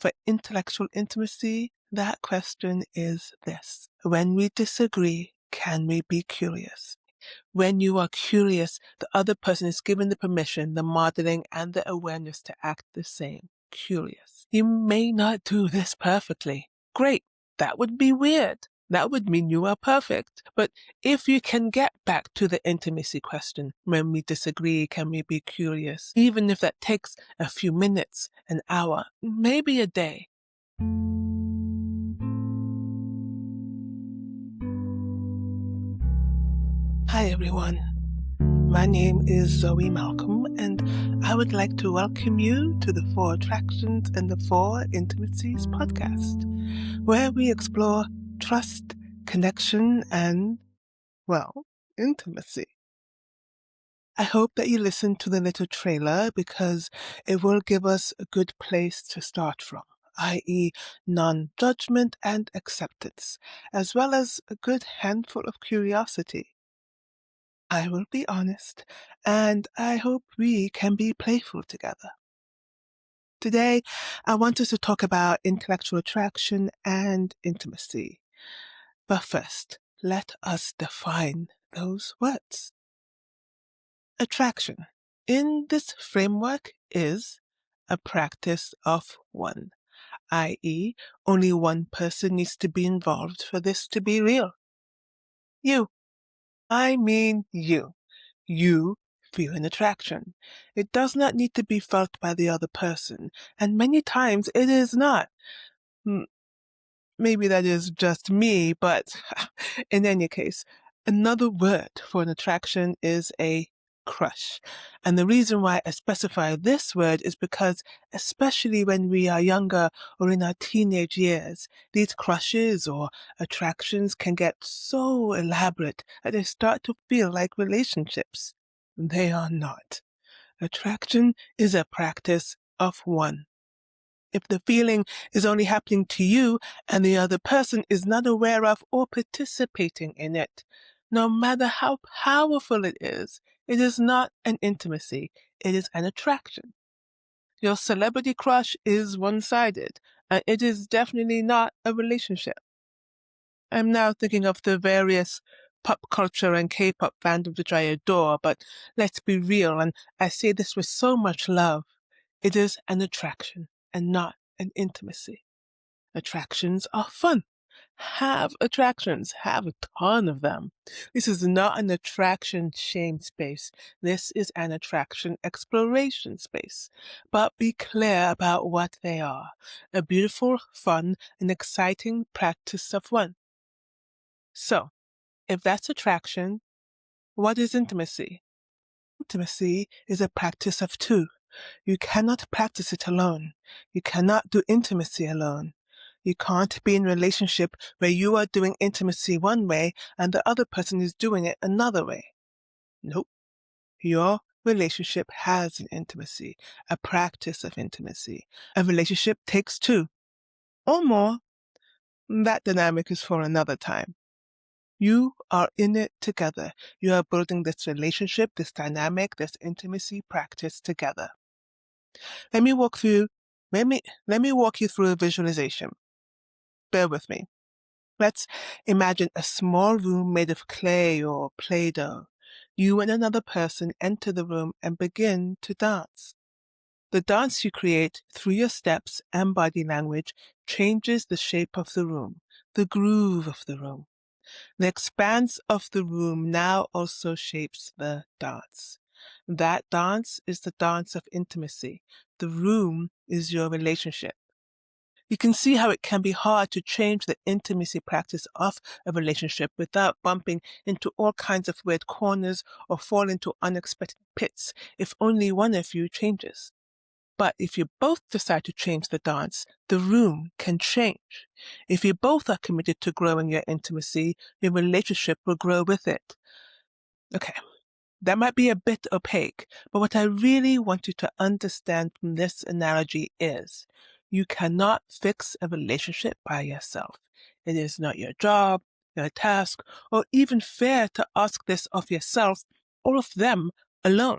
For intellectual intimacy, that question is this: when we disagree, can we be curious? When you are curious, the other person is given the permission, the modeling, and the awareness to act the same. Curious. You may not do this perfectly. Great. That would be weird. That would mean you are perfect. But if you can get back to the intimacy question, when we disagree, can we be curious? Even if that takes a few minutes, an hour, maybe a day. Hi everyone. My name is Zoe Malcolm, and I would like to welcome you to the Four Attractions and the Four Intimacies podcast, where we explore trust, connection, and, well, intimacy. I hope that you listen to the little trailer because it will give us a good place to start from, i.e., non-judgment and acceptance, as well as a good handful of curiosity. I will be honest, and I hope we can be playful together. Today, I want us to talk about intellectual attraction and intimacy. But first, let us define those words. Attraction, in this framework, is a practice of one, i.e., only one person needs to be involved for this to be real. You. I mean you. You feel an attraction. It does not need to be felt by the other person, and many times it is not. Maybe that is just me, but in any case, another word for an attraction is a crush. And the reason why I specify this word is because, especially when we are younger or in our teenage years, these crushes or attractions can get so elaborate that they start to feel like relationships. They are not. Attraction is a practice of one. If the feeling is only happening to you and the other person is not aware of or participating in it, no matter how powerful it is not an intimacy, it is an attraction. Your celebrity crush is one-sided, and it is definitely not a relationship. I'm now thinking of the various pop culture and K-pop fandoms which I adore, but let's be real, and I say this with so much love. It is an attraction and not an intimacy. Attractions are fun. Have attractions. Have a ton of them. This is not an attraction shame space. This is an attraction exploration space. But be clear about what they are. A beautiful, fun, and exciting practice of one. So, if that's attraction, what is intimacy? Intimacy is a practice of two. You cannot practice it alone. You cannot do intimacy alone. You can't be in a relationship where you are doing intimacy one way and the other person is doing it another way. Nope. Your relationship has an intimacy, a practice of intimacy. A relationship takes two or more. That dynamic is for another time. You are in it together. You are building this relationship, this dynamic, this intimacy practice together. Let me walk you through a visualization. Bear with me. Let's imagine a small room made of clay or Play-Doh. You and another person enter the room and begin to dance. The dance you create through your steps and body language changes the shape of the room, the groove of the room. The expanse of the room now also shapes the dance. That dance is the dance of intimacy. The room is your relationship. You can see how it can be hard to change the intimacy practice of a relationship without bumping into all kinds of weird corners or fall into unexpected pits if only one of you changes. But if you both decide to change the dance, the room can change. If you both are committed to growing your intimacy, your relationship will grow with it. Okay, that might be a bit opaque, but what I really want you to understand from this analogy is you cannot fix a relationship by yourself. It is not your job, your task, or even fair to ask this of yourself or of them alone.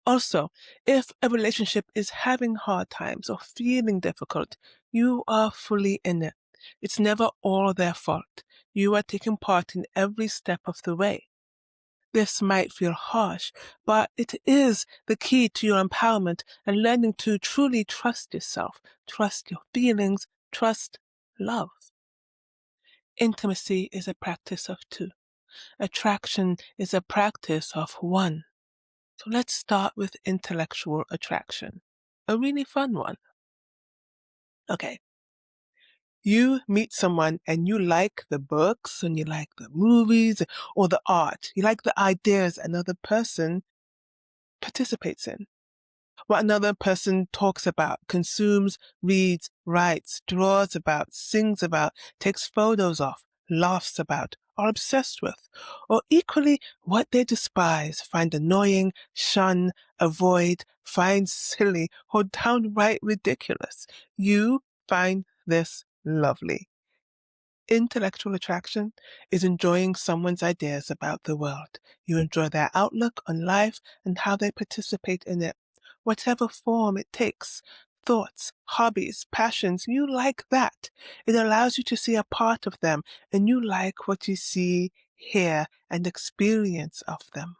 Also, if a relationship is having hard times or feeling difficult, you are fully in it. It's never all their fault. You are taking part in every step of the way. This might feel harsh, but it is the key to your empowerment and learning to truly trust yourself, trust your feelings, trust love. Intimacy is a practice of two. Attraction is a practice of one. So let's start with intellectual attraction. A really fun one. Okay. You meet someone and you like the books and you like the movies or the art. You like the ideas another person participates in. What another person talks about, consumes, reads, writes, draws about, sings about, takes photos of, laughs about, are obsessed with, or equally what they despise, find annoying, shun, avoid, find silly, or downright ridiculous. You find this lovely. Intellectual attraction is enjoying someone's ideas about the world. You enjoy their outlook on life and how they participate in it. Whatever form it takes, thoughts, hobbies, passions, you like that. It allows you to see a part of them, and you like what you see, hear, and experience of them.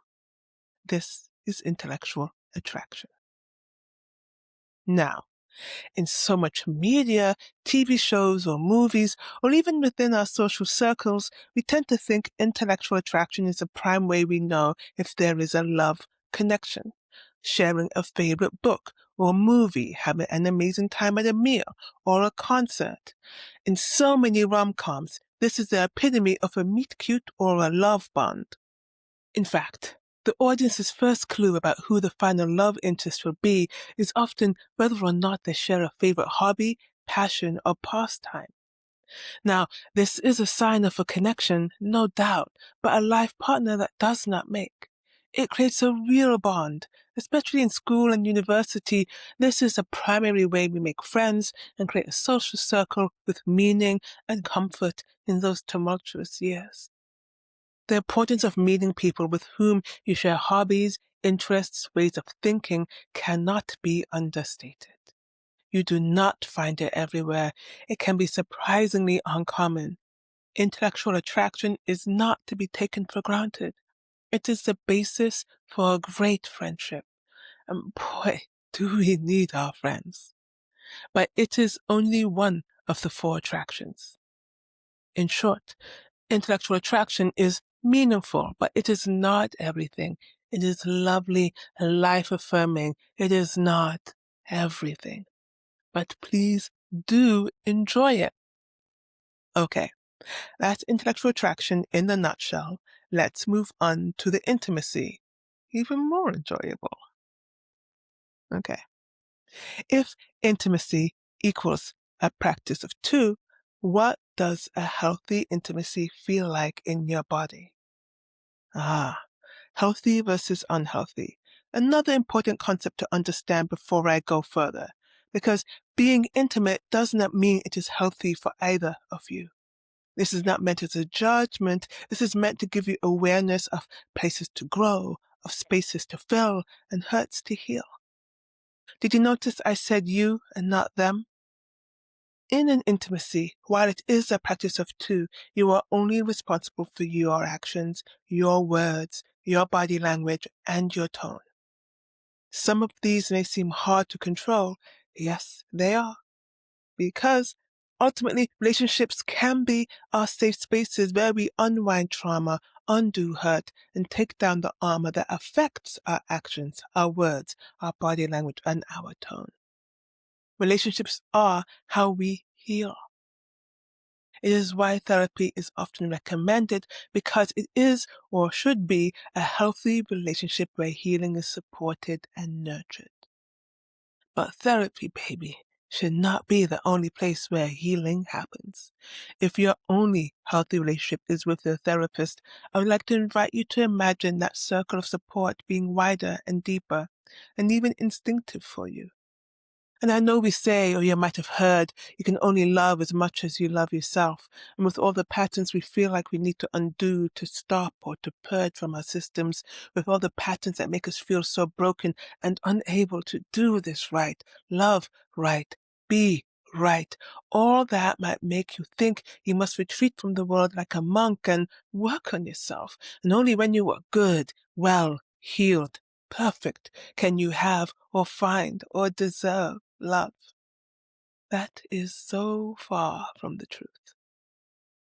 This is intellectual attraction. Now, in so much media, TV shows or movies, or even within our social circles, we tend to think intellectual attraction is the prime way we know if there is a love connection. Sharing a favorite book or movie, having an amazing time at a meal or a concert. In so many rom-coms, this is the epitome of a meet-cute or a love bond. In fact, the audience's first clue about who the final love interest will be is often whether or not they share a favorite hobby, passion, or pastime. Now, this is a sign of a connection, no doubt, but a life partner that does not make. It creates a real bond, especially in school and university. This is a primary way we make friends and create a social circle with meaning and comfort in those tumultuous years. The importance of meeting people with whom you share hobbies, interests, ways of thinking cannot be understated. You do not find it everywhere. It can be surprisingly uncommon. Intellectual attraction is not to be taken for granted. It is the basis for a great friendship. And boy, do we need our friends. But it is only one of the four attractions. In short, intellectual attraction is meaningful, but it is not everything. It is lovely and life-affirming. It is not everything. But please do enjoy it. Okay, that's intellectual attraction in a nutshell. Let's move on to the intimacy. Even more enjoyable. Okay. If intimacy equals a practice of two, what does a healthy intimacy feel like in your body? Healthy versus unhealthy. Another important concept to understand before I go further, because being intimate does not mean it is healthy for either of you. This is not meant as a judgment. This is meant to give you awareness of places to grow, of spaces to fill, and hurts to heal. Did you notice I said you and not them? In an intimacy, while it is a practice of two, you are only responsible for your actions, your words, your body language, and your tone. Some of these may seem hard to control. Yes, they are. Because ultimately, relationships can be our safe spaces where we unwind trauma, undo hurt, and take down the armor that affects our actions, our words, our body language, and our tone. Relationships are how we heal. It is why therapy is often recommended, because it is or should be a healthy relationship where healing is supported and nurtured. But therapy, baby, should not be the only place where healing happens. If your only healthy relationship is with your therapist, I would like to invite you to imagine that circle of support being wider and deeper, and even instinctive for you. And I know we say, or you might have heard, you can only love as much as you love yourself. And with all the patterns we feel like we need to undo, to stop, or to purge from our systems, with all the patterns that make us feel so broken and unable to do this right, love right, be right, all that might make you think you must retreat from the world like a monk and work on yourself. And only when you are good, well, healed, perfect, can you have or find or deserve love. That is so far from the truth.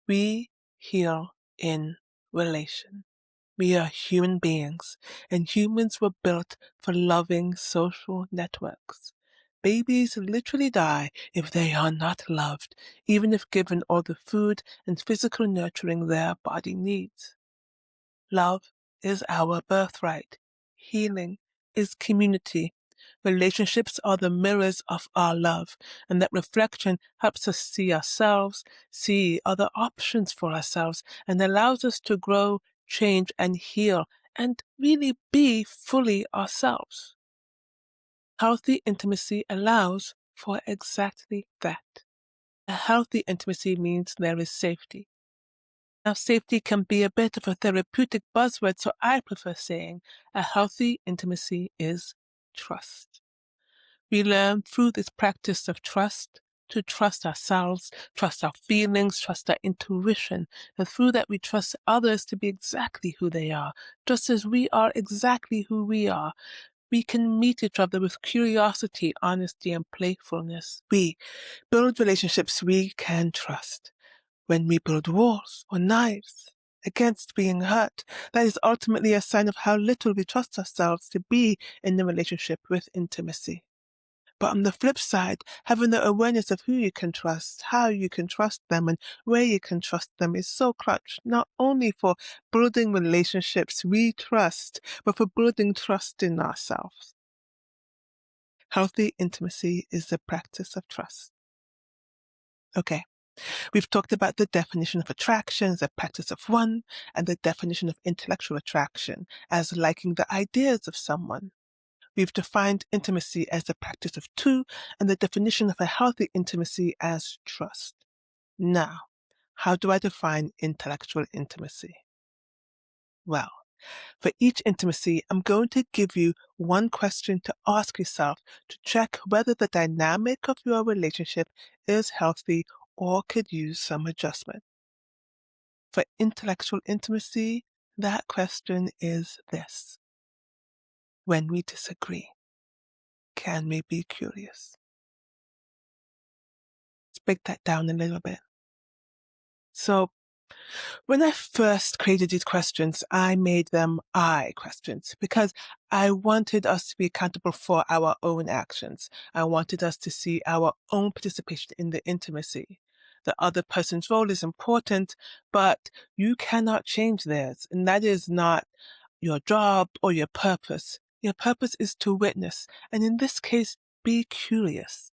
We heal in relation. We are human beings, and humans were built for loving social networks. Babies literally die if they are not loved, even if given all the food and physical nurturing their body needs. Love is our birthright. Healing is community. Relationships are the mirrors of our love, and that reflection helps us see ourselves, see other options for ourselves, and allows us to grow, change, and heal, and really be fully ourselves. Healthy intimacy allows for exactly that. A healthy intimacy means there is safety. Now, safety can be a bit of a therapeutic buzzword, so I prefer saying a healthy intimacy is trust. We learn through this practice of trust to trust ourselves, trust our feelings, trust our intuition, and through that we trust others to be exactly who they are, just as we are exactly who we are. We can meet each other with curiosity, honesty, and playfulness. We build relationships we can trust. When we build walls or knives against being hurt, that is ultimately a sign of how little we trust ourselves to be in the relationship with intimacy. But on the flip side, having the awareness of who you can trust, how you can trust them, and where you can trust them is so clutch, not only for building relationships we trust, but for building trust in ourselves. Healthy intimacy is the practice of trust. Okay. We've talked about the definition of attraction as a practice of one, and the definition of intellectual attraction as liking the ideas of someone. We've defined intimacy as the practice of two, and the definition of a healthy intimacy as trust. Now, how do I define intellectual intimacy? Well, for each intimacy, I'm going to give you one question to ask yourself to check whether the dynamic of your relationship is healthy or could use some adjustment. For intellectual intimacy, that question is this: when we disagree, can we be curious? Let's break that down a little bit. So, when I first created these questions, I made them I questions because I wanted us to be accountable for our own actions. I wanted us to see our own participation in the intimacy. The other person's role is important, but you cannot change theirs, and that is not your job or your purpose. Your purpose is to witness, and in this case, be curious.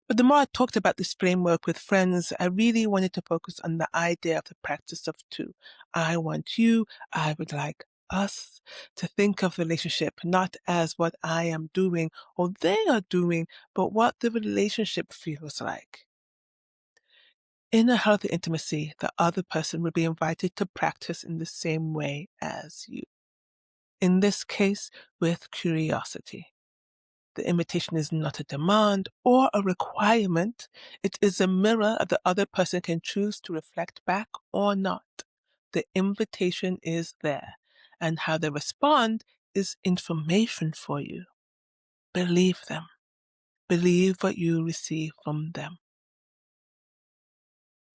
But the more I talked about this framework with friends, I really wanted to focus on the idea of the practice of two. I want you, I would like us to think of relationship not as what I am doing or they are doing, but what the relationship feels like. In a healthy intimacy, the other person will be invited to practice in the same way as you. In this case, with curiosity. The invitation is not a demand or a requirement. It is a mirror the other person can choose to reflect back or not. The invitation is there, and how they respond is information for you. Believe them. Believe what you receive from them.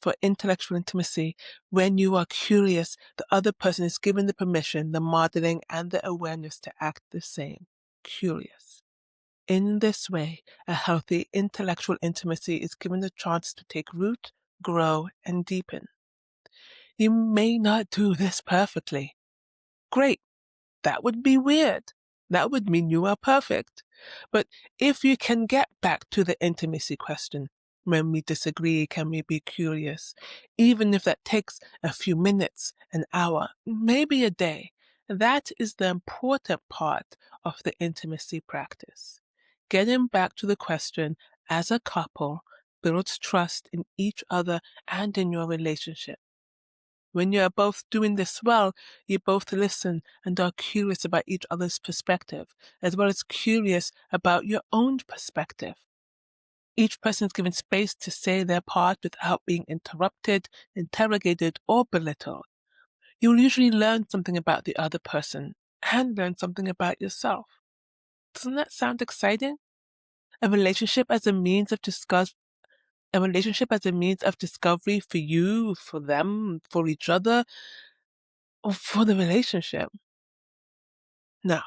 For intellectual intimacy, when you are curious, the other person is given the permission, the modeling, and the awareness to act the same. Curious. In this way, a healthy intellectual intimacy is given the chance to take root, grow, and deepen. You may not do this perfectly. Great, that would be weird. That would mean you are perfect. But if you can get back to the intimacy question, when we disagree, can we be curious? Even if that takes a few minutes, an hour, maybe a day, that is the important part of the intimacy practice. Getting back to the question, as a couple, builds trust in each other and in your relationship. When you are both doing this well, you both listen and are curious about each other's perspective, as well as curious about your own perspective. Each person is given space to say their part without being interrupted, interrogated, or belittled. You'll usually learn something about the other person and learn something about yourself. Doesn't that sound exciting? A relationship as a means of discovery for you, for them, for each other, or for the relationship. Now,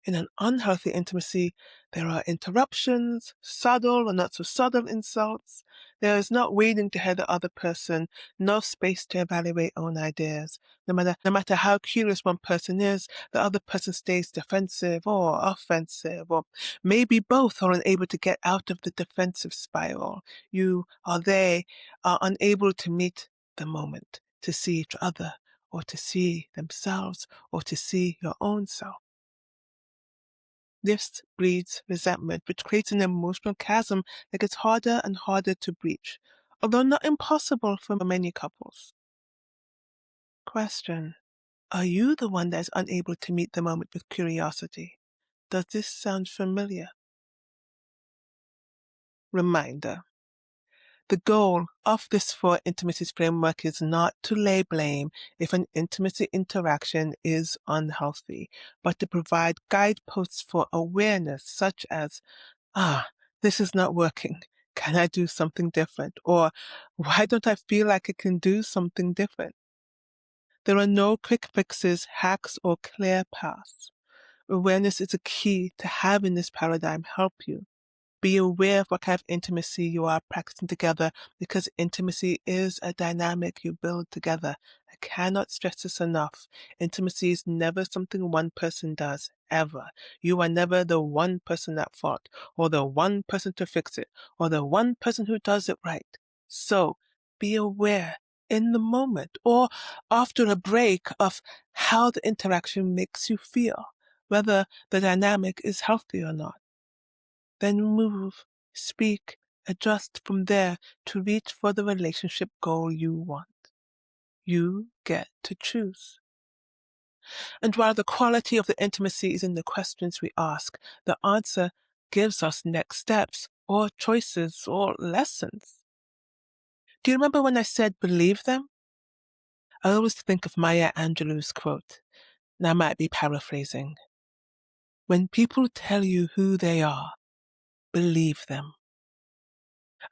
in an unhealthy intimacy, there are interruptions, subtle or not so subtle insults. There is not waiting to hear the other person, no space to evaluate own ideas. No matter how curious one person is, the other person stays defensive or offensive, or maybe both are unable to get out of the defensive spiral. You or they are unable to meet the moment, to see each other, or to see themselves, or to see your own self. This breeds resentment, which creates an emotional chasm that gets harder and harder to breach, although not impossible for many couples. Question: are you the one that is unable to meet the moment with curiosity? Does this sound familiar? Reminder: the goal of this Four Intimacies framework is not to lay blame if an intimacy interaction is unhealthy, but to provide guideposts for awareness, such as, this is not working. Can I do something different? Or, why don't I feel like I can do something different? There are no quick fixes, hacks, or clear paths. Awareness is a key to having this paradigm help you. Be aware of what kind of intimacy you are practicing together, because intimacy is a dynamic you build together. I cannot stress this enough. Intimacy is never something one person does, ever. You are never the one person at fault, or the one person to fix it, or the one person who does it right. So, be aware in the moment or after a break of how the interaction makes you feel, whether the dynamic is healthy or not. Then move, speak, adjust from there to reach for the relationship goal you want. You get to choose. And while the quality of the intimacy is in the questions we ask, the answer gives us next steps or choices or lessons. Do you remember when I said believe them? I always think of Maya Angelou's quote, and I might be paraphrasing. When people tell you who they are, believe them.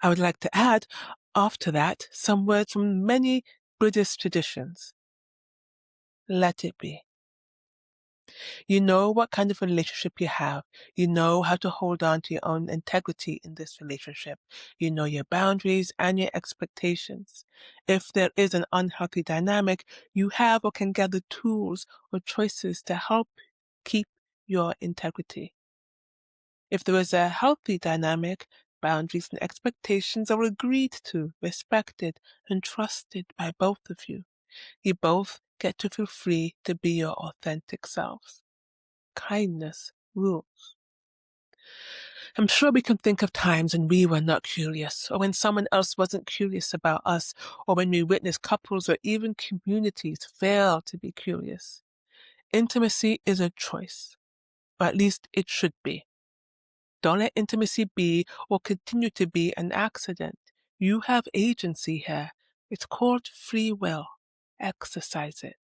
I would like to add, after that, some words from many Buddhist traditions. Let it be. You know what kind of relationship you have. You know how to hold on to your own integrity in this relationship. You know your boundaries and your expectations. If there is an unhealthy dynamic, you have or can gather tools or choices to help keep your integrity. If there is a healthy dynamic, boundaries and expectations are agreed to, respected, and trusted by both of you. You both get to feel free to be your authentic selves. Kindness rules. I'm sure we can think of times when we were not curious, or when someone else wasn't curious about us, or when we witnessed couples or even communities fail to be curious. Intimacy is a choice, or at least it should be. Don't let intimacy be or continue to be an accident. You have agency here. It's called free will. Exercise it.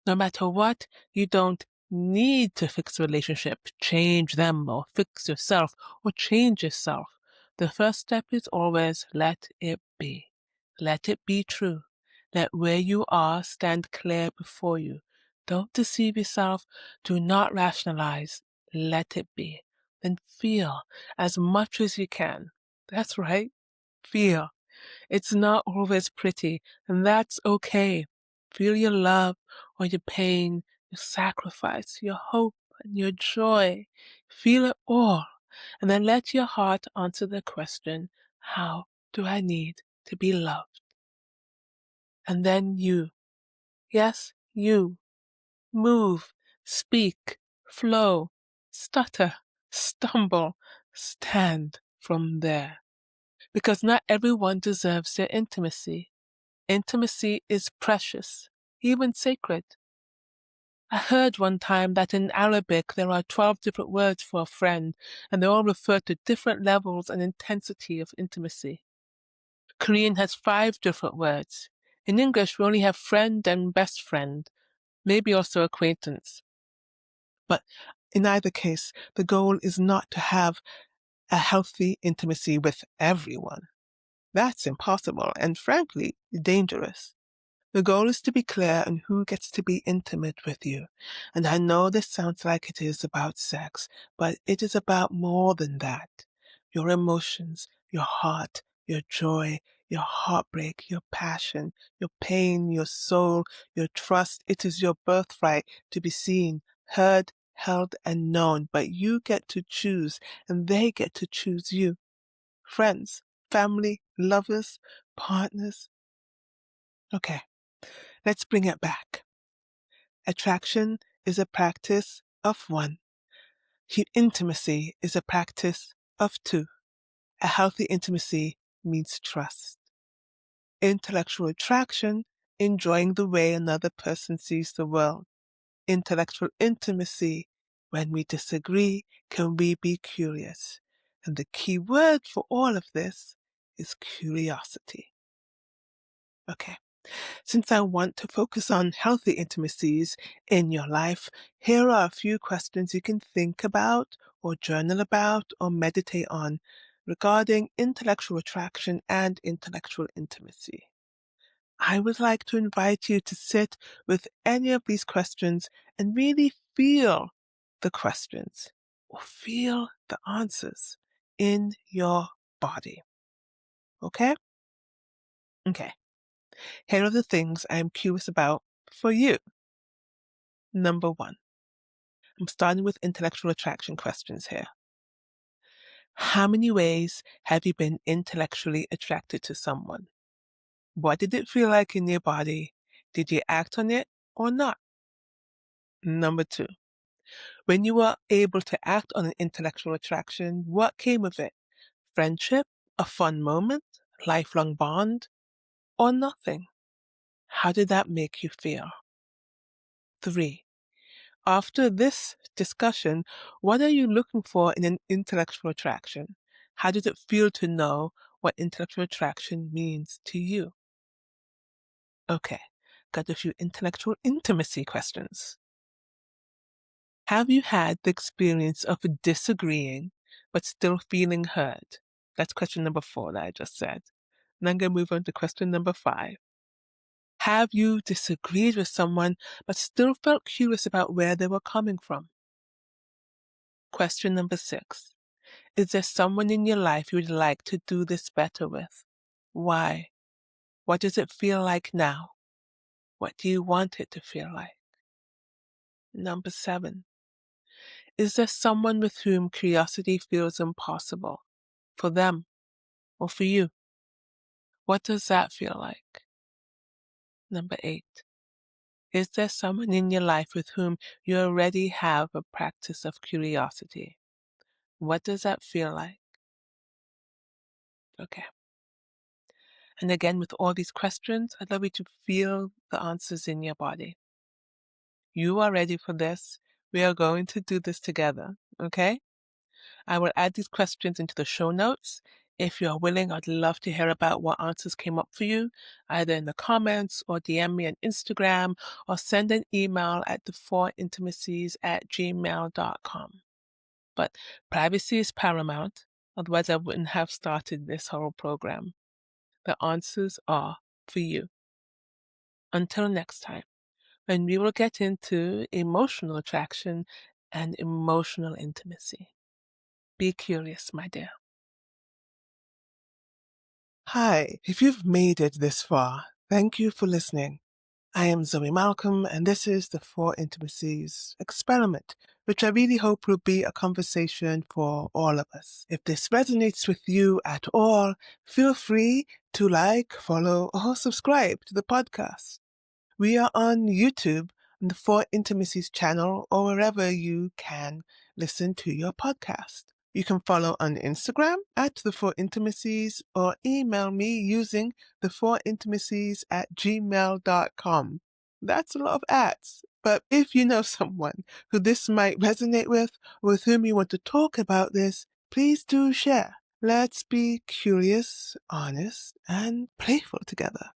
No matter what, you don't need to fix a relationship, change them, or fix yourself, or change yourself. The first step is always let it be. Let it be true. Let where you are stand clear before you. Don't deceive yourself. Do not rationalize. Let it be. Then feel as much as you can. That's right. Feel. It's not always pretty, and that's okay. Feel your love or your pain, your sacrifice, your hope and your joy. Feel it all, and then let your heart answer the question, how do I need to be loved? And then you, yes, you, move, speak, flow, stutter, stumble, stand from there. Because not everyone deserves their intimacy. Intimacy is precious, even sacred. I heard one time that in Arabic there are 12 different words for a friend, and they all refer to different levels and intensity of intimacy. Korean has 5 different words. In English, we only have friend and best friend, maybe also acquaintance. But in either case, the goal is not to have a healthy intimacy with everyone. That's impossible and, frankly, dangerous. The goal is to be clear on who gets to be intimate with you. And I know this sounds like it is about sex, but it is about more than that. Your emotions, your heart, your joy, your heartbreak, your passion, your pain, your soul, your trust. It is your birthright to be seen, heard, held, and known. But you get to choose, and they get to choose you. Friends, family, lovers, partners. Okay. Let's bring it back. Attraction is a practice of one. Intimacy is a practice of two. A healthy intimacy means trust. Intellectual attraction, enjoying the way another person sees the world. Intellectual intimacy, when we disagree, can we be curious? And the key word for all of this is curiosity. Okay. Since I want to focus on healthy intimacies in your life, here are a few questions you can think about or journal about or meditate on regarding intellectual attraction and intellectual intimacy. I would like to invite you to sit with any of these questions and really feel the questions or feel the answers in your body. Okay? Okay. Here are the things I am curious about for you. Number 1. I'm starting with intellectual attraction questions here. How many ways have you been intellectually attracted to someone? What did it feel like in your body? Did you act on it or not? Number 2. When you were able to act on an intellectual attraction, what came of it? Friendship, a fun moment, lifelong bond, or nothing? How did that make you feel? 3. After this discussion, what are you looking for in an intellectual attraction? How does it feel to know what intellectual attraction means to you? Okay, got a few intellectual intimacy questions. Have you had the experience of disagreeing but still feeling heard? That's question number 4 that I just said. And I'm going to move on to question number 5. Have you disagreed with someone but still felt curious about where they were coming from? Question number 6. Is there someone in your life you would like to do this better with? Why? What does it feel like now? What do you want it to feel like? Number 7. Is there someone with whom curiosity feels impossible? For them or for you? What does that feel like? Number 8. Is there someone in your life with whom you already have a practice of curiosity? What does that feel like? Okay. And again, with all these questions, I'd love you to feel the answers in your body. You are ready for this. We are going to do this together, okay? I will add these questions into the show notes. If you are willing, I'd love to hear about what answers came up for you, either in the comments or DM me on Instagram or send an email at thefourintimacies@gmail.com. But privacy is paramount, otherwise I wouldn't have started this whole program. The answers are for you. Until next time, when we will get into emotional attraction and emotional intimacy. Be curious, my dear. Hi, if you've made it this far, thank you for listening. I am Zoe Malcolm, and this is the Four Intimacies experiment, which I really hope will be a conversation for all of us. If this resonates with you at all, feel free to like, follow, or subscribe to the podcast. We are on YouTube, on the Four Intimacies channel, or wherever you can listen to your podcast. You can follow on Instagram at the Four Intimacies or email me using thefourintimacies@gmail.com. That's a lot of ats. But if you know someone who this might resonate with whom you want to talk about this, please do share. Let's be curious, honest, and playful together.